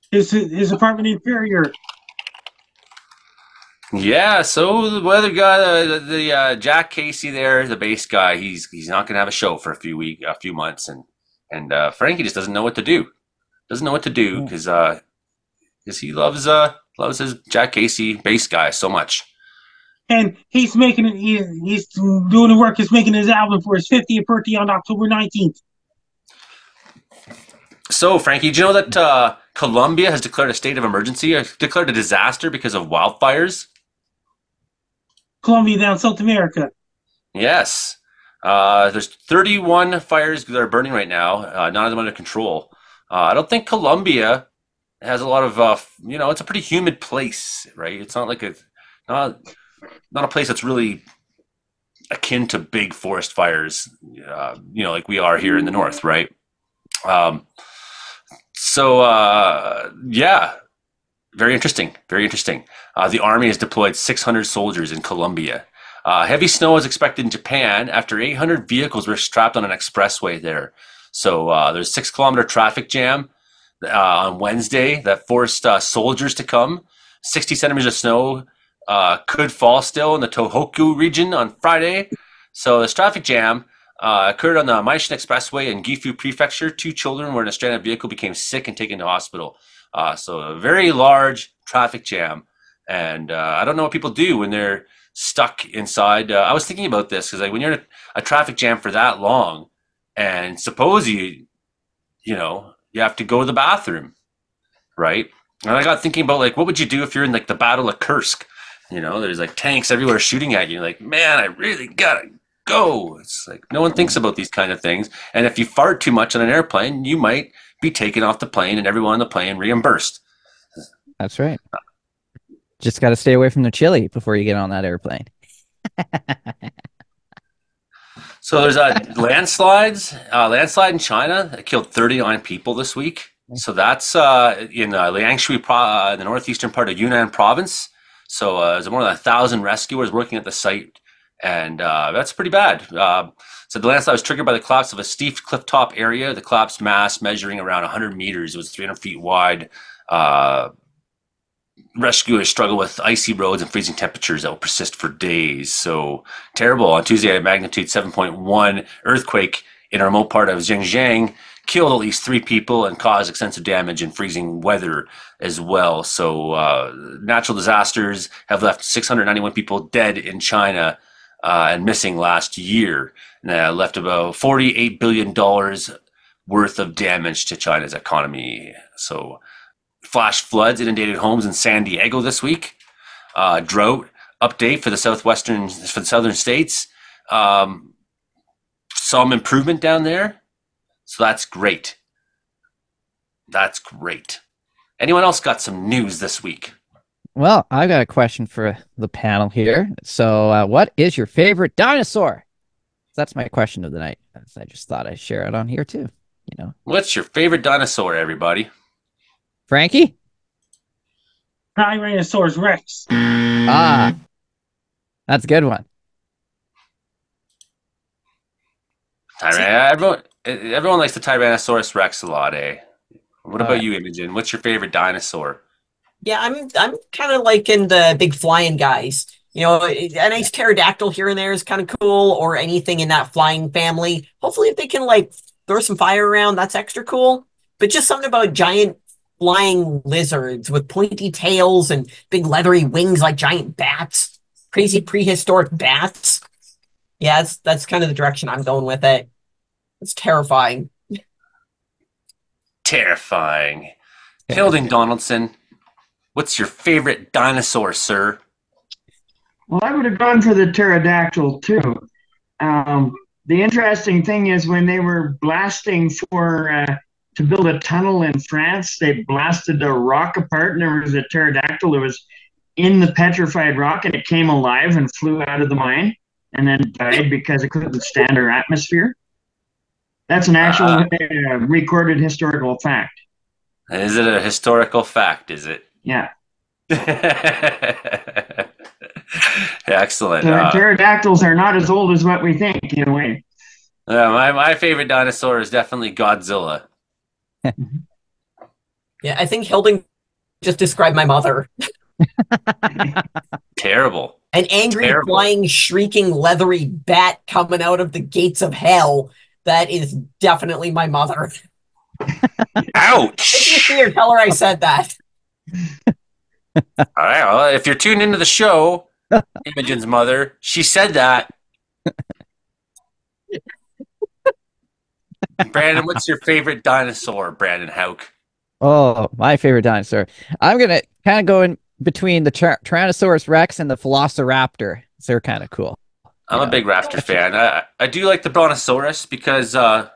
his apartment interior. Yeah, so the weather guy, the Jack Casey there, the bass guy, he's not gonna have a show for a few months, and Frankie just doesn't know what to do. Doesn't know what to do because he loves his Jack Casey bass guy so much. And he's doing the work. He's making his album for his 50th birthday on October 19th. So, Frankie, do you know that Colombia has declared a state of emergency, declared a disaster because of wildfires? Colombia down South America. Yes. There's 31 fires that are burning right now, none of them under control. I don't think Colombia has a lot of, it's a pretty humid place, right? It's not like not a place that's really akin to big forest fires, like we are here in the north, right? Um, yeah, very interesting. Very interesting. The Army has deployed 600 soldiers in Colombia. Heavy snow is expected in Japan after 800 vehicles were strapped on an expressway there. So there's a 6 kilometer traffic jam on Wednesday that forced soldiers to come. 60 centimeters of snow could fall still in the Tohoku region on Friday. So this traffic jam occurred on the Maishin Expressway in Gifu Prefecture. 2 children were in a stranded vehicle, became sick and taken to hospital. So a very large traffic jam. And I don't know what people do when they're stuck inside. I was thinking about this because when you're in a traffic jam for that long, and suppose you have to go to the bathroom, right? And I got thinking about what would you do if you're in the Battle of Kursk? There's tanks everywhere shooting at you. Like, man, I really gotta go. It's no one thinks about these kind of things. And if you fart too much on an airplane, you might be taken off the plane and everyone on the plane reimbursed. That's right. Just got to stay away from the chili before you get on that airplane. So there's landslide in China that killed 39 people this week. So that's in Liangshui, the northeastern part of Yunnan province. So there's more than 1,000 rescuers working at the site, and that's pretty bad. So the landslide was triggered by the collapse of a steep cliff top area. The collapse mass measuring around 100 meters. It was 300 feet wide. Rescuers struggle with icy roads and freezing temperatures that will persist for days. So terrible. On Tuesday, a magnitude 7.1 earthquake in a remote part of Xinjiang killed at least 3 people and caused extensive damage and freezing weather as well. So natural disasters have left 691 people dead in China and missing last year. And left about $48 billion worth of damage to China's economy. So flash floods inundated homes in San Diego this week. Drought update for the southern states. Some improvement down there. So that's great. That's great. Anyone else got some news this week? Well, I've got a question for the panel here. So what is your favorite dinosaur? That's my question of the night. I just thought I'd share it on here too. What's your favorite dinosaur, everybody? Frankie? Tyrannosaurus Rex. Ah, that's a good one. Everyone likes the Tyrannosaurus Rex a lot, eh? What about you, Imogen? What's your favorite dinosaur? Yeah, I'm kind of liking the big flying guys. A nice pterodactyl here and there is kind of cool, or anything in that flying family. Hopefully, if they can throw some fire around, that's extra cool. But just something about giant flying lizards with pointy tails and big leathery wings like giant bats, crazy prehistoric bats. Yeah, that's kind of the direction I'm going with it. It's terrifying. Terrifying. Hilding Donaldson, what's your favorite dinosaur, sir? Well, I would have gone for the pterodactyl too. The interesting thing is when they were blasting to build a tunnel in France, they blasted a rock apart, and there was a pterodactyl that was in the petrified rock, and it came alive and flew out of the mine and then died because it couldn't stand our atmosphere. That's an actual recorded historical fact. Is it a historical fact, is it? Yeah. Excellent. Pterodactyls are not as old as what we think, in a way. My favorite dinosaur is definitely Godzilla. Yeah, I think Hilding just described my mother. Terrible. An angry, flying, shrieking, leathery bat coming out of the gates of hell. That is definitely my mother. Ouch! If you see her, tell her I said that. All right, well, if you're tuned into the show, Imogen's mother, she said that. Brandon, what's your favorite dinosaur, Brandon Hauk? Oh, my favorite dinosaur. I'm going to kind of go in between the Tyrannosaurus Rex and the Velociraptor. They're kind of cool. I'm a big raptor fan. I do like the Brontosaurus because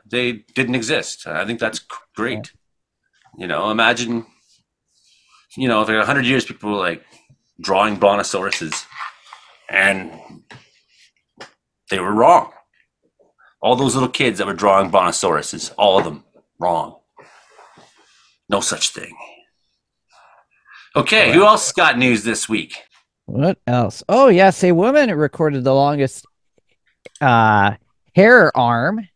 they didn't exist. I think that's great. Imagine, if in 100 years people were drawing Brontosauruses, and They were wrong. All those little kids that were drawing brontosauruses, all of them wrong. No such thing. Okay, who else got news this week? What else? Oh, yes, a woman recorded the longest hair arm,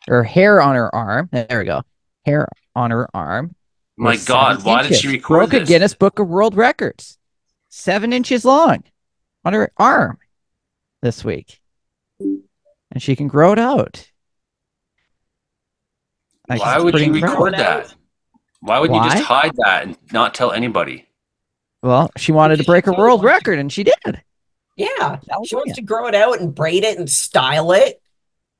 or hair on her arm. There we go. Hair on her arm. My God, why did she record Broke a this? Guinness Book of World Records. 7 inches long on her arm this week. And she can grow it out. Why would you record that? Why wouldn't you just hide that and not tell anybody? Well, she wanted to break a world record, and she did. Yeah, she wants to grow it out and braid it and style it.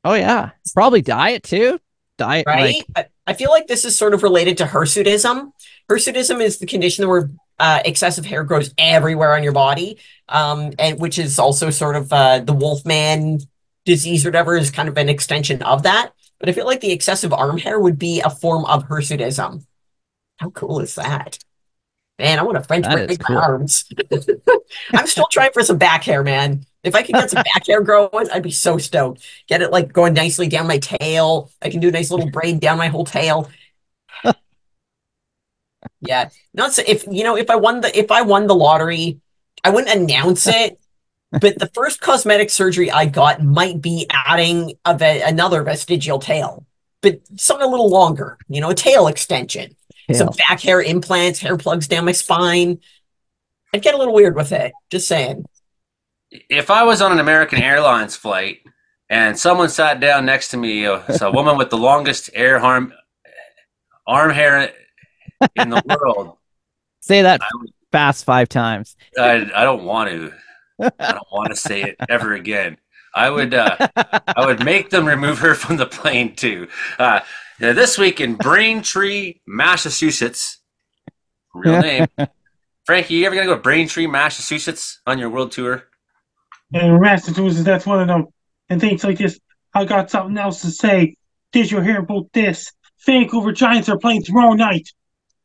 Oh, yeah. Probably dye it, too. Dye it, right? I feel like this is sort of related to hirsutism. Hirsutism is the condition where excessive hair grows everywhere on your body, and which is also sort of the Wolfman disease or whatever is kind of an extension of that. But I feel like the excessive arm hair would be a form of hirsutism. How cool is that? Man, I want to French braid my arms. I'm still trying for some back hair, man. If I could get some back hair growing, I'd be so stoked. Get it like going nicely down my tail. I can do a nice little braid down my whole tail. Yeah. Not so if I won the lottery, I wouldn't announce it. But the first cosmetic surgery I got might be adding another vestigial tail, but something a little longer, a tail extension. Some back hair implants, hair plugs down my spine. I'd get a little weird with it. Just saying. If I was on an American Airlines flight and someone sat down next to me, it's a woman with the longest arm hair in the world. Say that fast 5 times. I don't want to. I don't want to say it ever again. I would make them remove her from the plane too. This week in Braintree, Massachusetts, real name. Frankie, you ever gonna go to Braintree, Massachusetts on your world tour? And Massachusetts, that's one of them. And things like this, I got something else to say. Did you hear about this? Vancouver Giants are playing tomorrow night.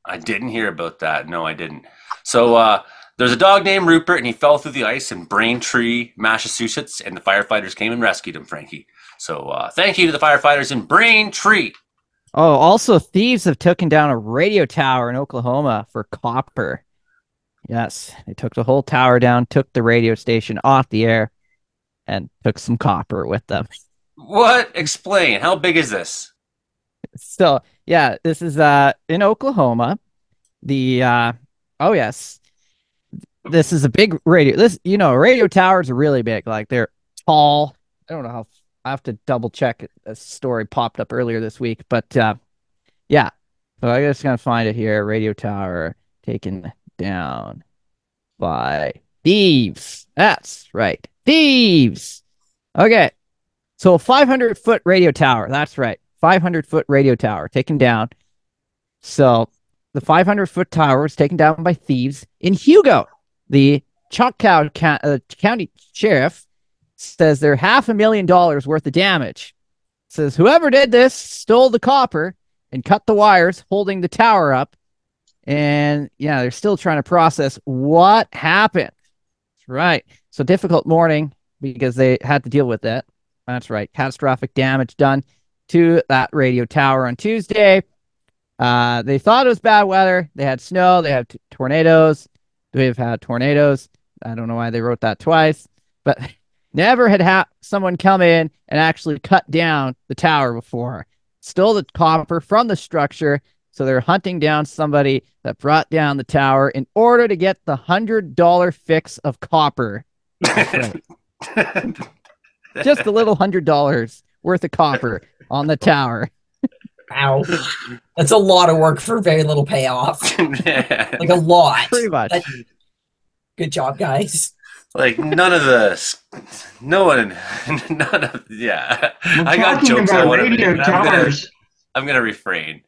I didn't hear about that. No, I didn't. So there's a dog named Rupert, and he fell through the ice in Braintree, Massachusetts, and the firefighters came and rescued him, Frankie. So thank you to the firefighters in Braintree. Oh, also thieves have taken down a radio tower in Oklahoma for copper. Yes, they took the whole tower down, took the radio station off the air, and took some copper with them. What? Explain. How big is this? So, yeah, this is in Oklahoma. Oh yes, this is a big radio. Radio towers are really big. Like they're tall. I don't know how. I have to double check it. A story popped up earlier this week, but yeah. So I just gonna find it here. Radio tower taken down by thieves. That's right, thieves. Okay, so a 500-foot radio tower. That's right, 500-foot radio tower taken down. So the 500-foot tower was taken down by thieves in Hugo. The Choctaw County Sheriff says they're $500,000 worth of damage. Says whoever did this stole the copper and cut the wires holding the tower up. And yeah, they're still trying to process what happened. That's right. So difficult morning because they had to deal with that. That's right. Catastrophic damage done to that radio tower on Tuesday. They thought it was bad weather. They had snow. They had tornadoes. They've had tornadoes. I don't know why they wrote that twice, but never had someone come in and actually cut down the tower before. Stole the copper from the structure. So they're hunting down somebody that brought down the tower in order to get the $100 fix of copper. Right. Just a little $100 worth of copper on the tower. Wow. That's a lot of work for very little payoff. Like a lot. Pretty much. Good job, guys. Like none of this. No one. None of. Yeah. I got jokes I want to make. I'm gonna refrain.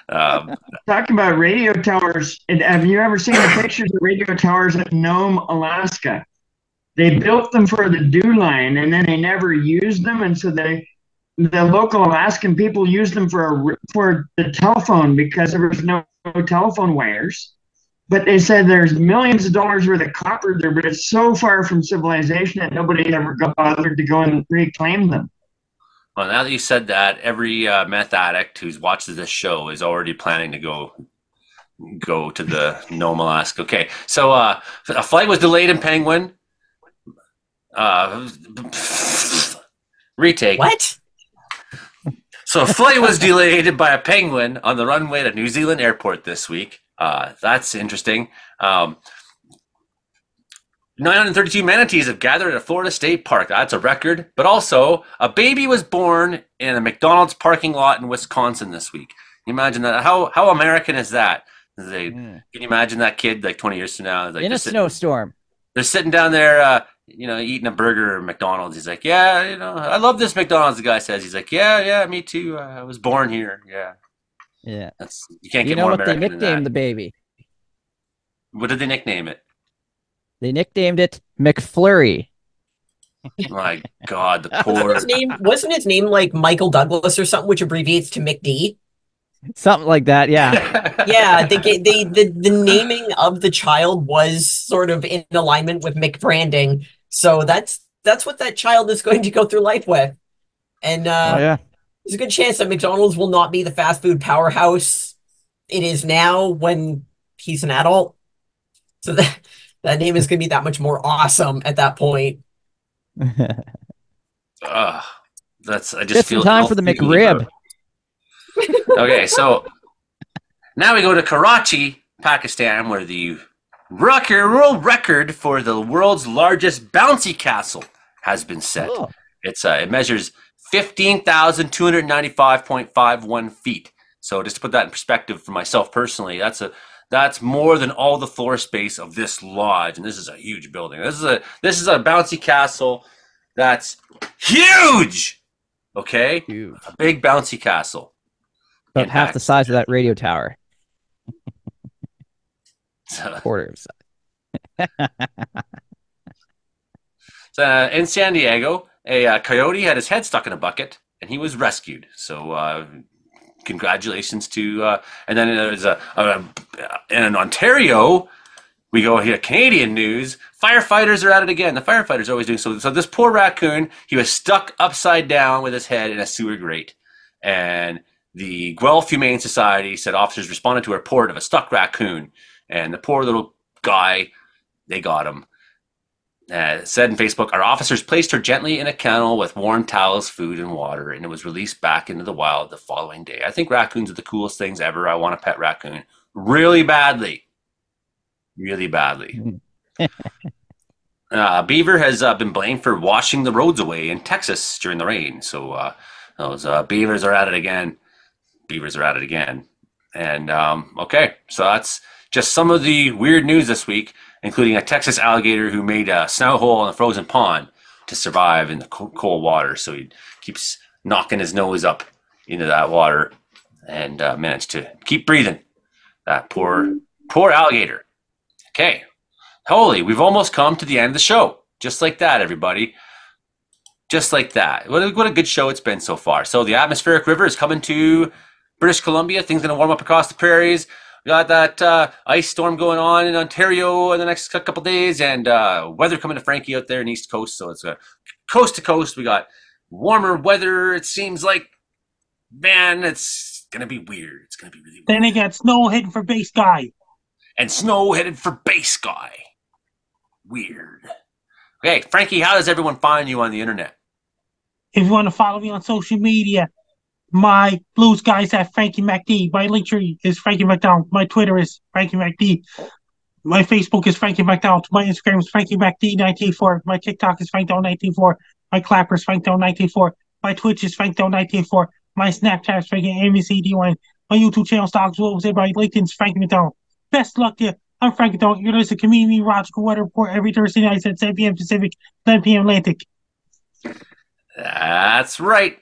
Talking about radio towers, have you ever seen the pictures of radio towers at Nome, Alaska? They built them for the dew line, and then they never used them, and so the local Alaskan people used them for the telephone because there was no telephone wires. But they said there's millions of dollars worth of copper there, but it's so far from civilization that nobody ever got bothered to go and reclaim them. Well, now that you said that, every meth addict who's watches this show is already planning to go to the No Alaska. Okay, so a flight was delayed in Penguin. Retake. What? So a flight was delayed by a penguin on the runway to New Zealand airport this week. That's interesting. 932 manatees have gathered at a Florida state park. That's a record. But also, a baby was born in a McDonald's parking lot in Wisconsin this week. Can you imagine that? How American is that? Can you imagine that kid like 20 years from now? Like, in a snowstorm. They're sitting down there, eating a burger at McDonald's. He's like, yeah, I love this McDonald's, the guy says. He's like, yeah, me too. I was born here. Yeah. Yeah. You can't get more American than that. You know what they nicknamed the baby? What did they nickname it? They nicknamed it McFlurry. My God, the poor... Wasn't his name like Michael Douglas or something, which abbreviates to McD? Something like that, yeah. Yeah, the naming of the child was sort of in alignment with McBranding. So that's what that child is going to go through life with. And yeah. There's a good chance that McDonald's will not be the fast food powerhouse it is now when he's an adult. So that name is going to be that much more awesome at that point. I just Just feel in time for the McRib. Okay, so now we go to Karachi, Pakistan, where the world record for the world's largest bouncy castle has been set. Oh. It measures 15,295.51 feet. So just to put that in perspective for myself personally, that's more than all the floor space of this lodge, and this is a huge building. This is a bouncy castle that's huge. Okay, Huge. A big bouncy castle. About half the size of that radio tower. Quarter of size. So, in San Diego, a coyote had his head stuck in a bucket, and he was rescued. So congratulations to... and then there's in Ontario, we go here, Canadian news. Firefighters are at it again. The firefighters are always doing so. So this poor raccoon, he was stuck upside down with his head in a sewer grate. And the Guelph Humane Society said officers responded to a report of a stuck raccoon. And the poor little guy, they got him. Said in Facebook, our officers placed her gently in a kennel with warm towels, food, and water, and it was released back into the wild the following day. I think raccoons are the coolest things ever. I want a pet raccoon really badly. Really badly. Beaver has been blamed for washing the roads away in Texas during the rain. So those beavers are at it again. And okay, so that's just some of the weird news this week, including a Texas alligator who made a snow hole in a frozen pond to survive in the cold water. So he keeps knocking his nose up into that water and managed to keep breathing. That poor alligator. Okay. Holy, we've almost come to the end of the show. Just like that, everybody. Just like that. What a good show it's been so far. So the atmospheric river is coming to British Columbia. Things are going to warm up across the prairies. We got that ice storm going on in Ontario in the next couple days, and weather coming to Frankie out there in East Coast. So it's coast to coast. We got warmer weather. It seems like, man, it's going to be weird. It's going to be really weird. Then they got snow heading for Base Guy. And snow headed for Base Guy. Weird. Okay, Frankie, how does everyone find you on the internet? If you want to follow me on social media, my blue sky is at Frankie MacD. My link tree is Frankie McDonald. My Twitter is Frankie MacD. My Facebook is Frankie McDonald. My Instagram is Frankie MacD1984. My TikTok is FrankDown1984. My Clapper is FrankDown1984. My Twitch is FrankDown1984. My Snapchat is Frankie MCD1. My YouTube channel stocks will say by LinkedIn is Frankie McDonald. Best luck to you. I'm Frankie McDonald. You're listening to Community Meteorological Weather Report every Thursday night at 7 p.m. Pacific, 9 p.m. Atlantic. That's right.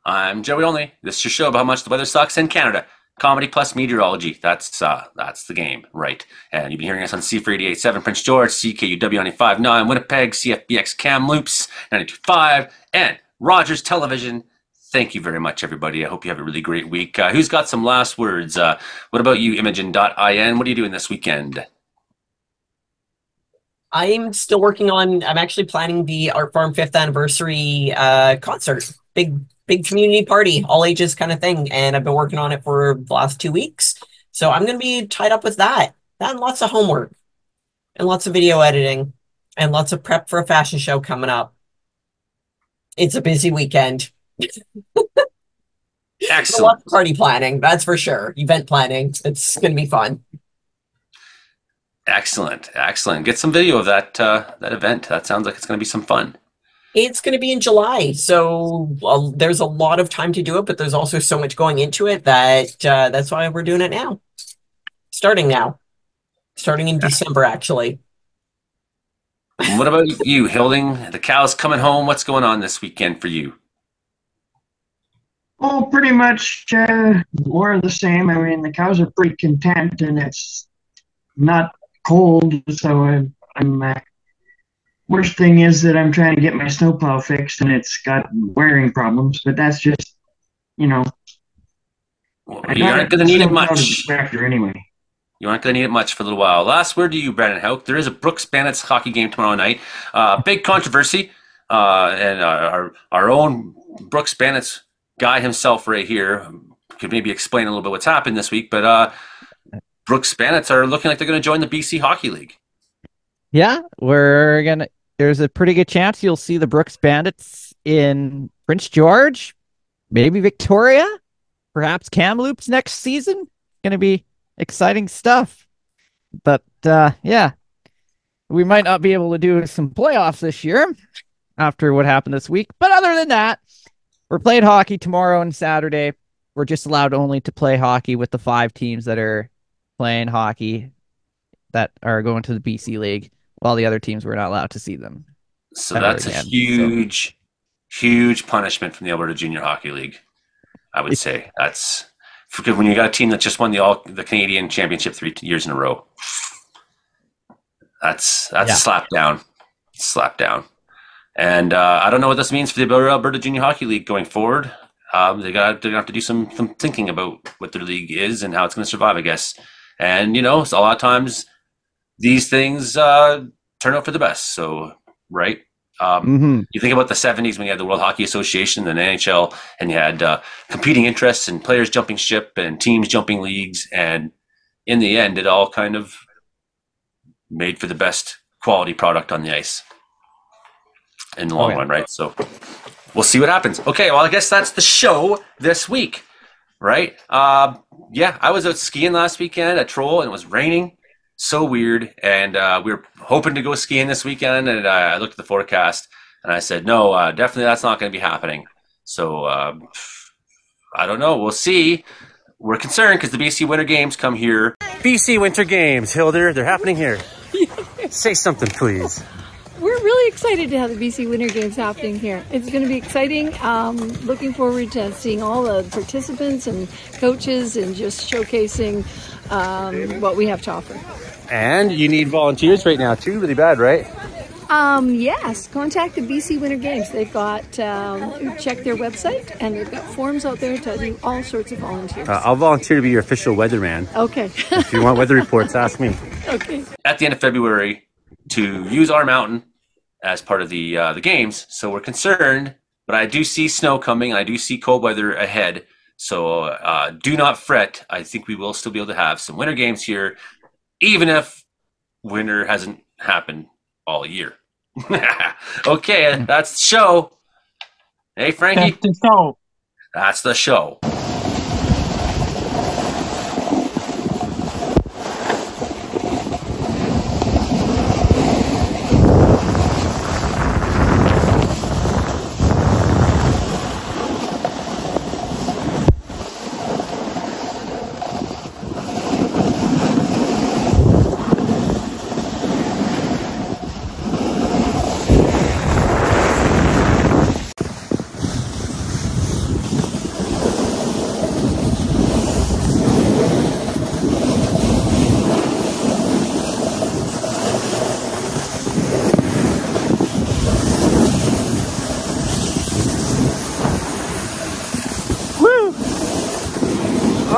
I'm Joey Only. This is your show about how much the weather sucks in Canada. Comedy plus meteorology. That's the game, right? And you've been hearing us on C488.7 Prince George, CKUW95.9 Winnipeg, CFBX Kamloops 92.5, and Rogers Television. Thank you very much, everybody. I hope you have a really great week. Who's got some last words? What about you, Imogen.in? What are you doing this weekend? I'm still working on, I'm actually planning the Art Farm 5th anniversary concert. Big community party, all ages kind of thing. And I've been working on it for the last 2 weeks. So I'm going to be tied up with that. That and lots of homework and lots of video editing and lots of prep for a fashion show coming up. It's a busy weekend. Excellent. Lots of party planning, that's for sure. Event planning. It's going to be fun. Excellent. Excellent. Get some video of that that event. That sounds like it's going to be some fun. It's going to be in July, so there's a lot of time to do it, but there's also so much going into it that that's why we're doing it now. Starting now. Starting in December, actually. What about you, Hilding? The cow's coming home. What's going on this weekend for you? Oh, pretty much more of the same. I mean, the cows are pretty content, and it's not cold, so I'm worst thing is that I'm trying to get my snowplow fixed, and it's got wearing problems. But that's just, you know, Well, you aren't going to need it much. Anyway. You aren't going to need it much for a little while. Last word to you, Brandon Houck. There is a Brooks Bandits hockey game tomorrow night. Big controversy, and our own Brooks Bandits guy himself right here could maybe explain a little bit what's happened this week. But Brooks Bandits are looking like they're going to join the BC Hockey League. Yeah, there's a pretty good chance you'll see the Brooks Bandits in Prince George, maybe Victoria, perhaps Kamloops next season. Going to be exciting stuff. But yeah, we might not be able to do some playoffs this year after what happened this week. But other than that, we're playing hockey tomorrow and Saturday. We're just allowed only to play hockey with the 5 teams that are playing hockey that are going to the BC League, while the other teams, we're not allowed to see them. So that's a huge punishment from the Alberta Junior Hockey League, I would say. That's when you got a team that just won the Canadian Championship 3 years in a row. That's a slap down. And I don't know what this means for the Alberta Junior Hockey League going forward. They're gonna have to do some thinking about what their league is and how it's going to survive, I guess. And you know, so a lot of times these things turn out for the best. So right. You think about the 70s when you had the World Hockey Association and the NHL, and you had competing interests and players jumping ship and teams jumping leagues, and in the end, it all kind of made for the best quality product on the ice in the long run, right? So we'll see what happens. Okay, well, I guess that's the show this week, right? Yeah, I was out skiing last weekend at Troll, and it was raining. So weird, and we were hoping to go skiing this weekend, and I looked at the forecast, and I said, no, definitely that's not going to be happening. So I don't know. We'll see. We're concerned because the BC Winter Games come here. BC Winter Games, Hilder, they're happening here. Say something, please. We're really excited to have the BC Winter Games happening here. It's going to be exciting. Looking forward to seeing all the participants and coaches and just showcasing what we have to offer. And you need volunteers right now too, really bad, right? Yes, contact the BC Winter Games. They've got, check their website, and they've got forms out there to do all sorts of volunteers. I'll volunteer to be your official weatherman. Okay. If you want weather reports, ask me. Okay. At the end of February, to use our mountain as part of the games, so we're concerned, but I do see snow coming, and I do see cold weather ahead, so do not fret. I think we will still be able to have some winter games here, even if winter hasn't happened all year. Okay, that's the show. Hey, Frankie. That's the show. That's the show.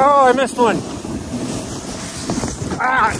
Oh, I missed one. Ah.